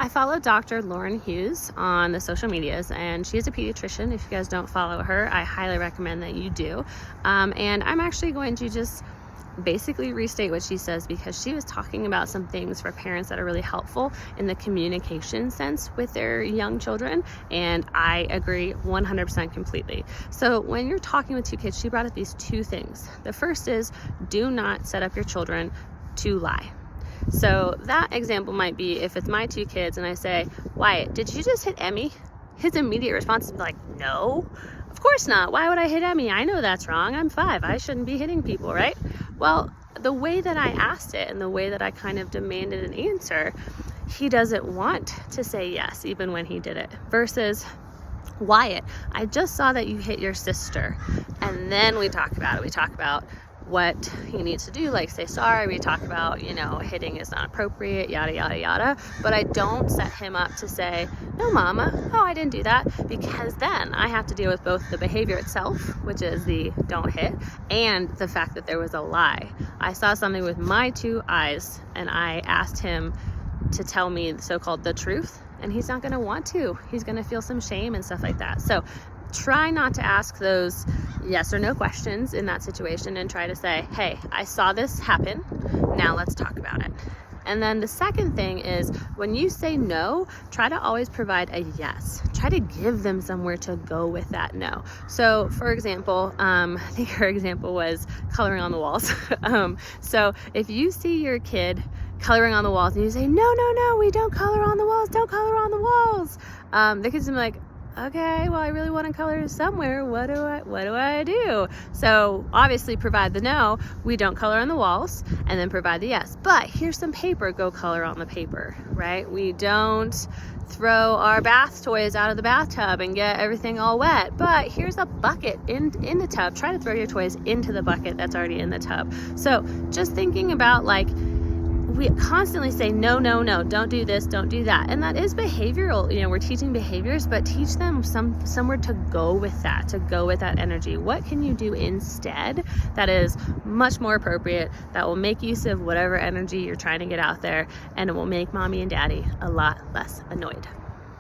I follow Dr. Lauren Hughes on the social medias, and she's a pediatrician. If you guys don't follow her, I highly recommend that you do. And I'm actually going to just basically restate what she says, because she was talking about some things for parents that are really helpful in the communication sense with their young children, and I agree 100% completely. So when you're talking with two kids, she brought up these two things. The first is, do not set up your children to lie. So that example might be, if it's my two kids and I say, Wyatt, did you just hit Emmy? His immediate response is like, no, of course not. Why would I hit Emmy? I know that's wrong. I'm 5. I shouldn't be hitting people, right? Well, the way that I asked it and the way that I kind of demanded an answer, he doesn't want to say yes, even when he did it. Versus, Wyatt, I just saw that you hit your sister. And then we talk about it. We talk about what he needs to do, like say sorry. We talk about, hitting is not appropriate, yada, yada, yada. But I don't set him up to say, no, mama, oh, I didn't do that, because then I have to deal with both the behavior itself, which is the don't hit, and the fact that there was a lie. I saw something with my 2 eyes, and I asked him to tell me the so-called the truth, and he's not going to want to. He's going to feel some shame and stuff like that. So try not to ask those yes or no questions in that situation, and try to say, hey, I saw this happen, now let's talk about it. And then the second thing is, when you say no, try to always provide a yes. Try to give them somewhere to go with that no. So for example, I think her example was coloring on the walls. So if you see your kid coloring on the walls and you say, no, we don't color on the walls, don't color on the walls, the kid's gonna be like, okay, well, I really want to color somewhere. What do I do? So obviously provide the no, we don't color on the walls, and then provide the yes. But here's some paper, go color on the paper, right? We don't throw our bath toys out of the bathtub and get everything all wet, but here's a bucket in the tub. Try to throw your toys into the bucket that's already in the tub. So just thinking about, like, we constantly say, no, don't do this, don't do that. And that is behavioral. We're teaching behaviors, but teach them somewhere to go with that energy. What can you do instead that is much more appropriate, that will make use of whatever energy you're trying to get out there, and it will make mommy and daddy a lot less annoyed.